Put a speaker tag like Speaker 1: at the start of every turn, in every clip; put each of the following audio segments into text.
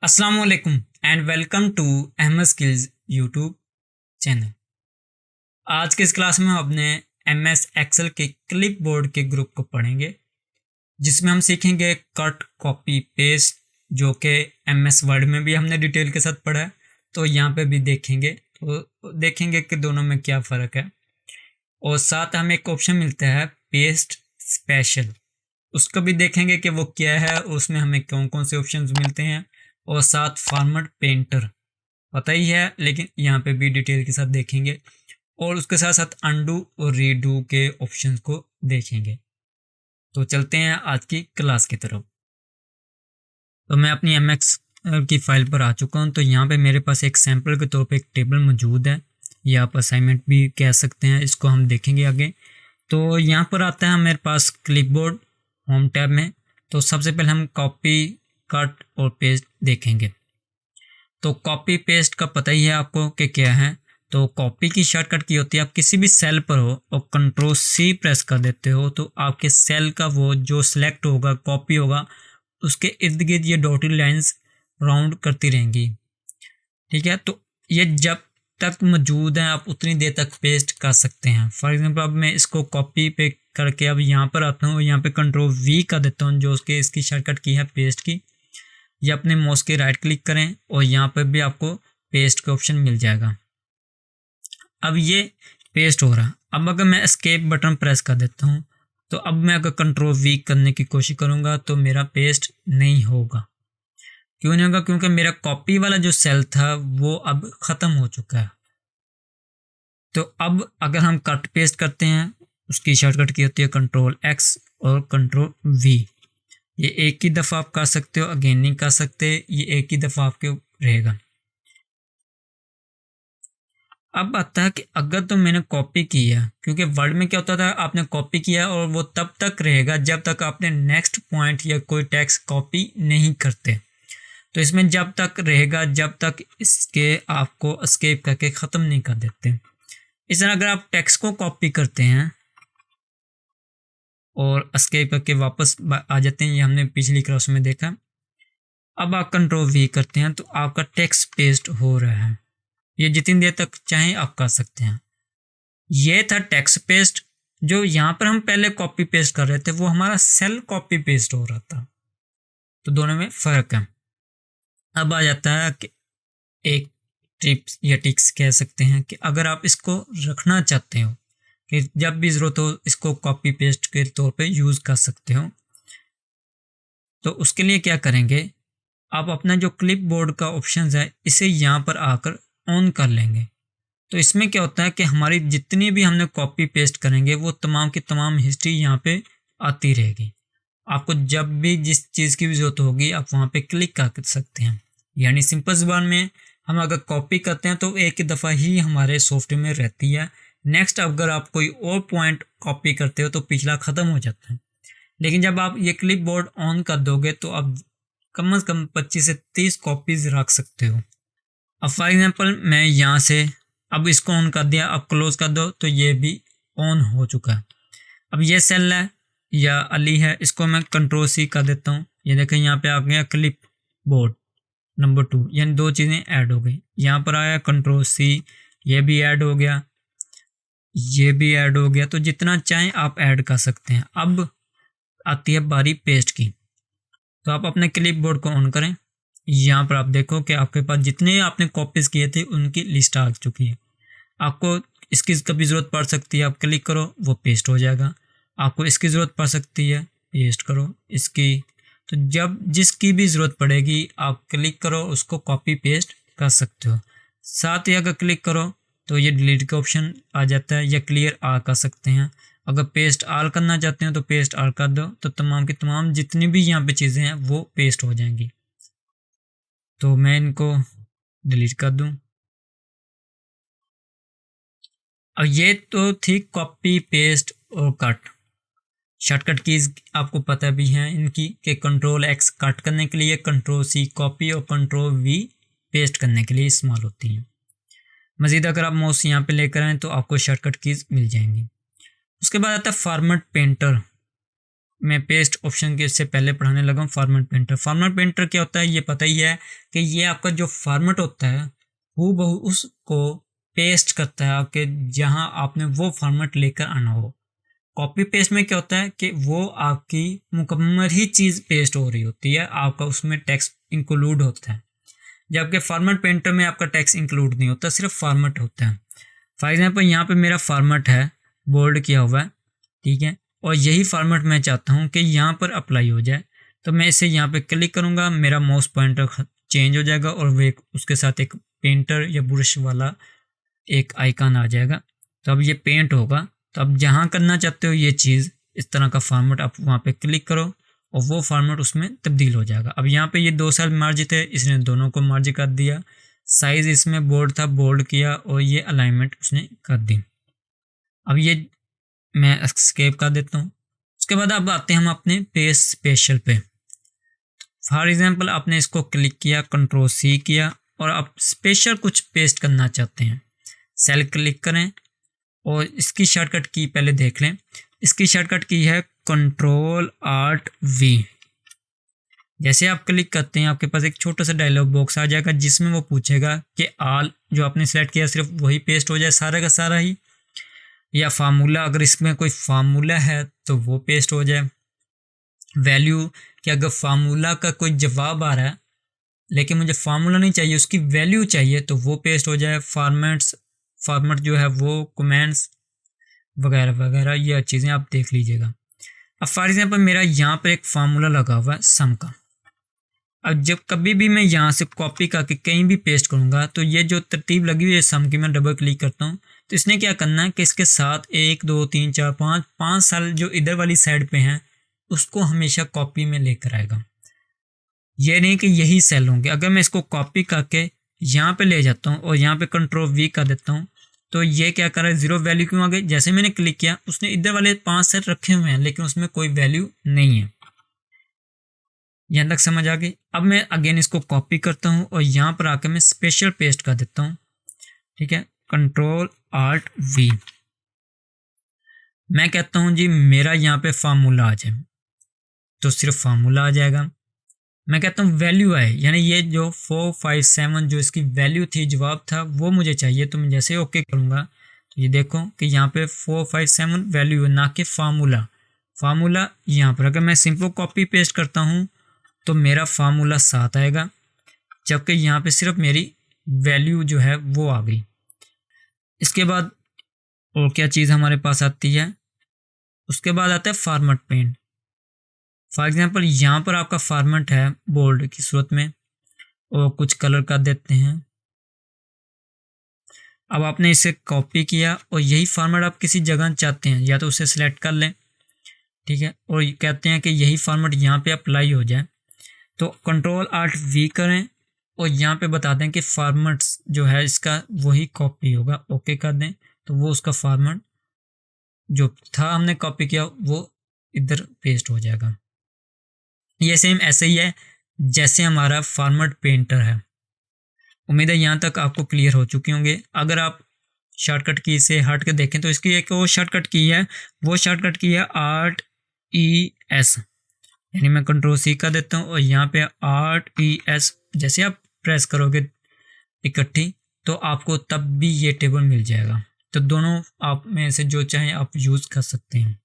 Speaker 1: अस्सलाम वालेकुम and welcome to Ahmed skills YouTube channel. आज के इस क्लास में हम अपने एमएस एक्सेल के क्लिप बोर्ड के ग्रुप को पढ़ेंगे, जिसमें हम सीखेंगे कट, कॉपी, पेस्ट, जो कि एमएस वर्ड में भी हमने डिटेल के साथ पढ़ा है, तो यहाँ पे भी देखेंगे। तो देखेंगे कि दोनों में क्या फ़र्क है। और साथ हमें एक ऑप्शन मिलता है पेस्ट स्पेशल, उसको भी देखेंगे कि वो क्या है, उसमें हमें कौन कौन से ऑप्शंस मिलते हैं। और साथ फॉर्मेट पेंटर पता ही है, लेकिन यहाँ पे भी डिटेल के साथ देखेंगे। और उसके साथ साथ अंडू और रीडू के ऑप्शंस को देखेंगे। तो चलते हैं आज की क्लास की तरफ। तो मैं अपनी एमएक्स की फाइल पर आ चुका हूँ। तो यहाँ पे मेरे पास एक सैम्पल के तौर पे एक टेबल मौजूद है, या आप असाइनमेंट भी कह सकते हैं, इसको हम देखेंगे आगे। तो यहाँ पर आता है मेरे पास क्लिपबोर्ड होम टैब में। तो सबसे पहले हम कॉपी, कट और पेस्ट देखेंगे। तो कॉपी पेस्ट का पता ही है आपको कि क्या है। तो कॉपी की शॉर्टकट की होती है, आप किसी भी सेल पर हो और कंट्रोल सी प्रेस कर देते हो, तो आपके सेल का वो जो सिलेक्ट होगा, कॉपी होगा, उसके इर्द गिर्द ये डॉटेड लाइंस राउंड करती रहेंगी। ठीक है, तो ये जब तक मौजूद है आप उतनी देर तक पेस्ट कर सकते हैं। फॉर एग्जांपल अब मैं इसको कॉपी पे करके अब यहाँ पर आता हूँ, यहाँ पे कंट्रोल वी कर देता हूँ, जो उसके इसकी शॉर्टकट की है पेस्ट की। या अपने माउस के राइट क्लिक करें और यहाँ पर भी आपको पेस्ट का ऑप्शन मिल जाएगा। अब ये पेस्ट हो रहा। अब अगर मैं एस्केप बटन प्रेस कर देता हूँ, तो अब मैं अगर कंट्रोल वी करने की कोशिश करूँगा तो मेरा पेस्ट नहीं होगा। क्यों नहीं होगा? क्योंकि मेरा कॉपी वाला जो सेल था वो अब ख़त्म हो चुका है। तो अब अगर हम कट पेस्ट करते हैं, उसकी शॉर्टकट की होती है कंट्रोल एक्स और कंट्रोल वी। ये एक ही दफ़ा आप कर सकते हो, अगेन नहीं कर सकते, ये एक ही दफ़ा आपके रहेगा। अब आता है कि अगर तो मैंने कॉपी किया, क्योंकि वर्ड में क्या होता था, आपने कॉपी किया और वो तब तक रहेगा जब तक आपने नेक्स्ट पॉइंट या कोई टेक्स्ट कॉपी नहीं करते। तो इसमें जब तक रहेगा जब तक इसके आपको एस्केप करके ख़त्म नहीं कर देते। इस तरह अगर आप टेक्स्ट को कॉपी करते हैं और एस्केप करके वापस आ जाते हैं, ये हमने पिछली क्लास में देखा। अब आप कंट्रोल वी करते हैं तो आपका टेक्स्ट पेस्ट हो रहा है। ये जितनी देर तक चाहें आप कर सकते हैं। ये था टेक्स्ट पेस्ट। जो यहाँ पर हम पहले कॉपी पेस्ट कर रहे थे वो हमारा सेल कॉपी पेस्ट हो रहा था। तो दोनों में फ़र्क है। अब आ जाता है कि एक टिप्स या टिक्स कह सकते हैं कि अगर आप इसको रखना चाहते हो कि जब भी ज़रूरत हो इसको कॉपी पेस्ट के तौर पे यूज़ कर सकते हो, तो उसके लिए क्या करेंगे, आप अपना जो क्लिप बोर्ड का ऑप्शन है इसे यहाँ पर आकर ऑन कर लेंगे। तो इसमें क्या होता है कि हमारी जितनी भी हमने कॉपी पेस्ट करेंगे वो तमाम की तमाम हिस्ट्री यहाँ पे आती रहेगी। आपको जब भी जिस चीज़ की भी ज़रूरत होगी आप वहाँ पे क्लिक कर सकते हैं। यानी सिंपल ज़बान में हम अगर कॉपी करते हैं तो एक दफ़ा ही हमारे सॉफ्टवेयर में रहती है। नेक्स्ट अगर आप कोई और पॉइंट कॉपी करते हो तो पिछला ख़त्म हो जाता है। लेकिन जब आप ये क्लिप बोर्ड ऑन कर दोगे तो आप कम से कम 25 से 30 कॉपीज़ रख सकते हो। अब फॉर एग्जांपल मैं यहाँ से अब इसको ऑन कर दिया, अब क्लोज कर दो तो ये भी ऑन हो चुका है। अब ये सेल है या अली है, इसको मैं कंट्रोल सी कर देता हूँ। ये देखें यहाँ पे आ गया क्लिप बोर्ड नंबर 2, यानी 2 चीज़ें ऐड हो गई। यहाँ पर आया कंट्रोल सी, ये भी ऐड हो गया, ये भी ऐड हो गया। तो जितना चाहें आप ऐड कर सकते हैं। अब आती है बारी पेस्ट की। तो आप अपने क्लिप बोर्ड को ऑन करें। यहाँ पर आप देखो कि आपके पास जितने आपने कॉपीज़ किए थे उनकी लिस्ट आ चुकी है। आपको इसकी कभी ज़रूरत पड़ सकती है, आप क्लिक करो वो पेस्ट हो जाएगा। आपको इसकी ज़रूरत पड़ सकती है, पेस्ट करो इसकी। तो जब जिसकी भी ज़रूरत पड़ेगी आप क्लिक करो, उसको कॉपी पेस्ट कर सकते हो। साथ ही अगर क्लिक करो तो ये डिलीट का ऑप्शन आ जाता है, या क्लियर आ कर सकते हैं। अगर पेस्ट आल करना चाहते हो तो पेस्ट आल कर दो, तो तमाम की तमाम जितनी भी यहाँ पे चीज़ें हैं वो पेस्ट हो जाएंगी। तो मैं इनको डिलीट कर दूं। अब ये तो थी कॉपी, पेस्ट और कट। शॉर्टकट कीज़ आपको पता भी हैं इनकी कि कंट्रोल एक्स कट करने के लिए, कंट्रोल सी कॉपी और कंट्रोल वी पेस्ट करने के लिए इस्तेमाल होती हैं। मज़ीद अगर आप माउस यहाँ पे लेकर आएँ तो आपको शॉर्टकट कीज़ मिल जाएंगी। उसके बाद आता है फॉर्मेट पेंटर। मैं पेस्ट ऑप्शन के से पहले पढ़ाने लगा हूँ फॉर्मेट पेंटर। फॉर्मेट पेंटर क्या होता है ये पता ही है कि ये आपका जो फॉर्मेट होता है हूबहू उसको पेस्ट करता है आपके जहाँ आपने वो फॉर्मेट लेकर आना हो। कॉपी पेस्ट में क्या होता है कि वो आपकी मुकम्मल ही चीज़ पेस्ट हो रही होती है, आपका उसमें टेक्स्ट इंक्लूड होता है, जबकि फॉर्मेट पेंटर में आपका टेक्स्ट इंक्लूड नहीं होता, सिर्फ फॉर्मेट होता है। फॉर एग्जांपल यहाँ पे मेरा फॉर्मेट है, बोल्ड किया हुआ है, ठीक है, और यही फॉर्मेट मैं चाहता हूँ कि यहाँ पर अप्लाई हो जाए, तो मैं इसे यहाँ पे क्लिक करूँगा, मेरा माउस पॉइंटर चेंज हो जाएगा और वे उसके साथ एक पेंटर या ब्रश वाला एक आइकन आ जाएगा। तो अब ये पेंट होगा, तो अब जहाँ करना चाहते हो ये चीज़ इस तरह का फॉर्मेट आप वहाँ पे क्लिक करो और वो फॉर्मेट उसमें तब्दील हो जाएगा। अब यहाँ पे ये 2 सेल मर्ज थे, इसने दोनों को मर्ज कर दिया। साइज़ इसमें बोल्ड था, बोल्ड किया, और ये अलाइनमेंट उसने कर दी। अब ये मैं एस्केप कर देता हूँ। उसके बाद अब आते हैं हम अपने पेस्ट स्पेशल पे। फॉर एग्जांपल आपने इसको क्लिक किया, Ctrl+C किया, और आप स्पेशल कुछ पेस्ट करना चाहते हैं, सेल क्लिक करें और इसकी शॉर्टकट की पहले देख लें। इसकी शॉर्टकट की है Ctrl+Alt+V। जैसे आप क्लिक करते हैं आपके पास एक छोटा सा डायलॉग बॉक्स आ जाएगा जिसमें वो पूछेगा कि आल जो आपने सेलेक्ट किया सिर्फ वही पेस्ट हो जाए सारा का सारा ही, या फार्मूला अगर इसमें कोई फार्मूला है तो वो पेस्ट हो जाए। वैल्यू कि अगर फार्मूला का कोई जवाब आ रहा है लेकिन मुझे फार्मूला नहीं चाहिए, उसकी वैल्यू चाहिए, तो वो पेस्ट हो जाए। फॉर्मेट जो है वो कमेंट्स वगैरह वगैरह ये चीज़ें आप देख लीजिएगा। अब फॉर एग्जांपल मेरा यहाँ पर एक फार्मूला लगा हुआ है सम का। अब जब कभी भी मैं यहाँ से कॉपी करके कहीं भी पेस्ट करूँगा तो ये जो तरतीब लगी हुई है सम की, मैं डबल क्लिक करता हूँ तो इसने क्या करना है कि इसके साथ 1 2 3 4 5 साल जो इधर वाली साइड पे हैं उसको हमेशा कॉपी में लेकर आएगा। ये नहीं कि यही सेल होंगे। अगर मैं इसको कॉपी करके यहाँ पे ले जाता हूँ और यहाँ पे Ctrl+V कर देता हूँ तो ये क्या कर रहा है, 0 वैल्यू क्यों आ गई? जैसे मैंने क्लिक किया उसने इधर वाले 5 सेल रखे हुए हैं लेकिन उसमें कोई वैल्यू नहीं है। यहाँ तक समझ आ गई। अब मैं अगेन इसको कॉपी करता हूँ और यहाँ पर आकर मैं स्पेशल पेस्ट कर देता हूँ, ठीक है, Ctrl+Alt+V। मैं कहता हूँ जी मेरा यहाँ पे फार्मूला आ जाए तो सिर्फ फार्मूला आ जाएगा। मैं कहता हूँ वैल्यू आए, यानी ये जो 4 5 7 जो इसकी वैल्यू थी, जवाब था, वो मुझे चाहिए। तो मैं जैसे ओके करूँगा तो ये देखो कि यहाँ पे 4 5 7 वैल्यू है, ना कि फार्मूला यहाँ पर। अगर मैं सिंपल कॉपी पेस्ट करता हूँ तो मेरा फार्मूला 7 आएगा, जबकि यहाँ पे सिर्फ मेरी वैल्यू जो है वो आ गई। इसके बाद और क्या चीज़ हमारे पास आती है, उसके बाद आता है फॉर्मेट पेंट। फॉर एग्जांपल यहाँ पर आपका फॉर्मेट है बोल्ड की सूरत में और कुछ कलर कर देते हैं। अब आपने इसे कॉपी किया और यही फॉर्मेट आप किसी जगह चाहते हैं या तो उसे सिलेक्ट कर लें, ठीक है, और कहते हैं कि यही फॉर्मेट यहाँ पे अप्लाई हो जाए तो Ctrl+Alt+V करें और यहाँ पे बता दें कि फॉर्मेट्स जो है इसका वही कॉपी होगा। ओके कर दें तो वो उसका फॉर्मेट जो था हमने कॉपी किया वो इधर पेस्ट हो जाएगा। ये सेम ऐसे ही है जैसे हमारा फॉर्मेट पेंटर है। उम्मीद है यहाँ तक आपको क्लियर हो चुके होंगे। अगर आप शॉर्टकट की से हट के देखें तो इसकी एक और शॉर्टकट की है, वो शॉर्टकट की है Alt+ES, यानी मैं Ctrl+C कर देता हूँ और यहाँ पे Alt+ES जैसे आप प्रेस करोगे इकट्ठी तो आपको तब भी ये टेबल मिल जाएगा। तो दोनों आप में से जो चाहें आप यूज़ कर सकते हैं।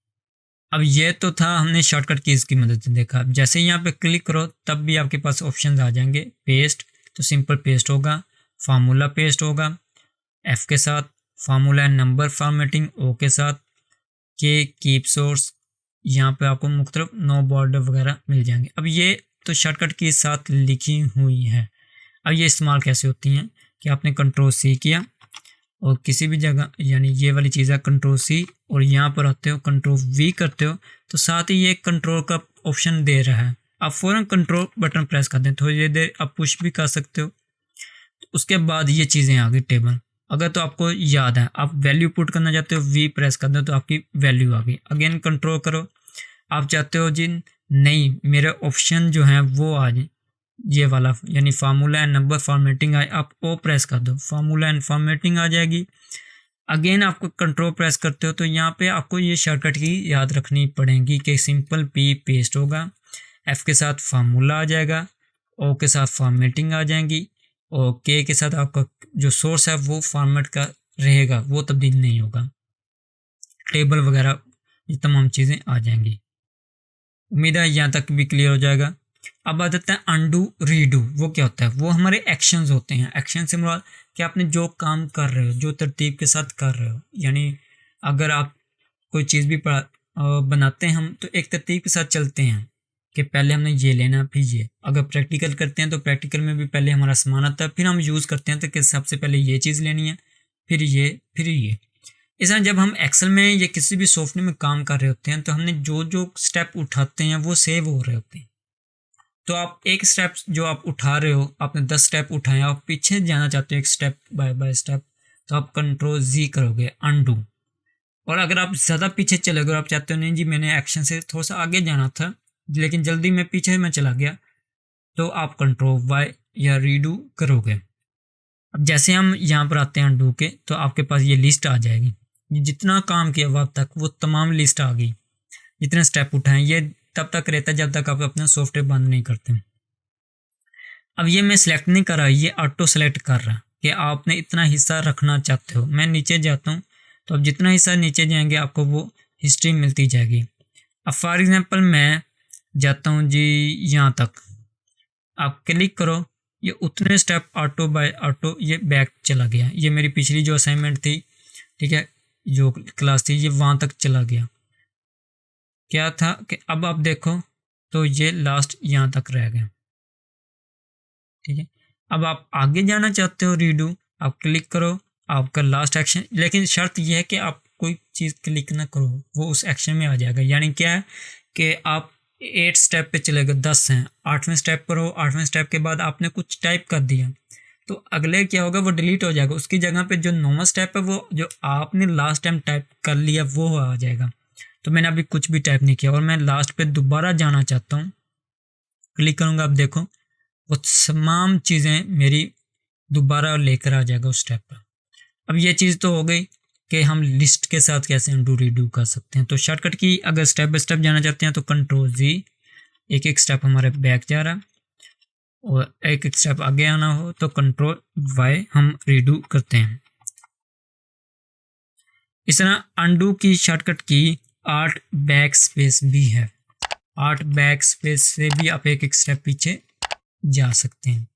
Speaker 1: अब ये तो था हमने शॉर्टकट कीज़ की मदद से देखा। अब जैसे यहाँ पे क्लिक करो तब भी आपके पास ऑप्शंस आ जाएंगे। पेस्ट तो सिंपल पेस्ट होगा, फार्मूला पेस्ट होगा F के साथ, formula and number formatting O के साथ, के कीप सोर्स, यहाँ पे आपको मुख्तलिफ नो बॉर्डर वगैरह मिल जाएंगे। अब ये तो शॉर्टकट के साथ लिखी हुई है। अब ये इस्तेमाल कैसे होती हैं कि आपने Ctrl+C किया और किसी भी जगह, यानी ये वाली चीज़ है Ctrl+C और यहाँ पर आते हो Ctrl+V करते हो तो साथ ही ये कंट्रोल का ऑप्शन दे रहा है। आप फ़ौरन कंट्रोल बटन प्रेस कर दें, थोड़ी देर आप पुश भी कर सकते हो। तो उसके बाद ये चीज़ें आ गई टेबल। अगर तो आपको याद है आप वैल्यू पुट करना चाहते हो, V प्रेस कर दो तो आपकी वैल्यू आ गई। अगेन कंट्रोल करो, आप चाहते हो जी नहीं मेरे ऑप्शन जो हैं वो आ जाए ये वाला, यानी फार्मूला एंड नंबर फॉर्मेटिंग आए, आप O प्रेस कर दो, फार्मूला एंड फॉर्मेटिंग आ जाएगी। अगेन आपको कंट्रोल प्रेस करते हो तो यहाँ पे आपको ये शॉर्टकट की याद रखनी पड़ेगी कि सिंपल पी पेस्ट होगा, एफ के साथ फार्मूला आ जाएगा, ओ के साथ फॉर्मेटिंग आ जाएंगी और के साथ आपका जो सोर्स है वो फॉर्मेट का रहेगा, वो तब्दील नहीं होगा, टेबल वगैरह ये तमाम चीज़ें आ जाएंगी। उम्मीद है यहाँ तक भी क्लियर हो जाएगा। अब आ जाता है अनडू रीडू। वो क्या होता है? वो हमारे एक्शंस होते हैं। एक्शन से मुराद कि आपने जो काम कर रहे हो, जो तरतीब के साथ कर रहे हो, यानी अगर आप कोई चीज़ भी बनाते हैं हम तो एक तरतीब के साथ चलते हैं कि पहले हमने ये लेना फिर ये। अगर प्रैक्टिकल करते हैं तो प्रैक्टिकल में भी पहले हमारा सामान आता है, फिर हम यूज़ करते हैं तो कि सबसे पहले ये चीज़ लेनी है, फिर ये, फिर ये। इस तरह जब हम एक्सेल में या किसी भी सॉफ्टवेयर में काम कर रहे होते हैं तो हमने जो जो स्टेप उठाते हैं वो सेव हो रहे होते हैं। तो आप एक स्टेप जो आप उठा रहे हो, आपने 10 स्टेप उठाए, आप पीछे जाना चाहते हो एक स्टेप बाय स्टेप, तो आप कंट्रोल जी करोगे, अनडू। और अगर आप ज़्यादा पीछे चले गए, आप चाहते हो नहीं जी मैंने एक्शन से थोड़ा सा आगे जाना था लेकिन जल्दी में पीछे में चला गया, तो आप कंट्रोल वाई या रीडू करोगे। अब जैसे हम यहाँ पर आते हैं अनडू के, तो आपके पास ये लिस्ट आ जाएगी, जितना काम किया हुआ अब तक वो तमाम लिस्ट आ गई, जितने स्टेप उठाए। ये तब तक रहता है जब तक आप अपना सॉफ्टवेयर बंद नहीं करते। अब ये मैं सिलेक्ट नहीं कर रहा, ये ऑटो सेलेक्ट कर रहा कि आपने इतना हिस्सा रखना चाहते हो। मैं नीचे जाता हूँ तो अब जितना हिस्सा नीचे जाएंगे आपको वो हिस्ट्री मिलती जाएगी। अब फॉर एग्जांपल मैं जाता हूँ जी यहाँ तक, आप क्लिक करो, ये उतने स्टेप ऑटो बाय ऑटो ये बैक चला गया। ये मेरी पिछली जो असाइनमेंट थी, ठीक है, जो क्लास थी, ये वहाँ तक चला गया। क्या था कि अब आप देखो तो ये लास्ट यहाँ तक रह गया, ठीक है। अब आप आगे जाना चाहते हो रीडू, आप क्लिक करो, आपका लास्ट एक्शन, लेकिन शर्त यह है कि आप कोई चीज़ क्लिक ना करो, वो उस एक्शन में आ जाएगा। यानी क्या है कि आप 8 स्टेप पे चले गए, 10 हैं, 8वें स्टेप पर हो, 8वें स्टेप के बाद आपने कुछ टाइप कर दिया तो अगले क्या होगा, वो डिलीट हो जाएगा। उसकी जगह पे जो 9वां स्टेप है वो जो आपने लास्ट टाइम टाइप कर लिया वो आ जाएगा। तो मैंने अभी कुछ भी टाइप नहीं किया और मैं लास्ट पे दोबारा जाना चाहता हूँ, क्लिक करूँगा, अब देखो वो तमाम चीज़ें मेरी दोबारा लेकर आ जाएगा उस स्टेप पर। अब ये चीज़ तो हो गई कि हम लिस्ट के साथ कैसे अनडू रीडू कर सकते हैं। तो शॉर्टकट की अगर स्टेप बाय स्टेप जाना चाहते हैं तो कंट्रोल जी, एक एक स्टेप हमारे बैक जा रहा है, और एक एक स्टेप आगे आना हो तो कंट्रोल वाई हम रीडू करते हैं। इस तरह अनडू की शॉर्टकट की 8 बैक स्पेस भी है। 8 बैक स्पेस से भी आप एक एक स्टेप पीछे जा सकते हैं।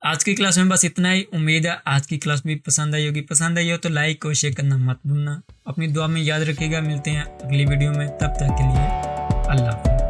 Speaker 1: आज की क्लास में बस इतना ही। उम्मीद है आज की क्लास भी पसंद आई होगी। पसंद आई हो तो लाइक और शेयर करना मत भूलना। अपनी दुआ में याद रखिएगा। मिलते हैं अगली वीडियो में, तब तक के लिए अल्लाह हाफ़िज़।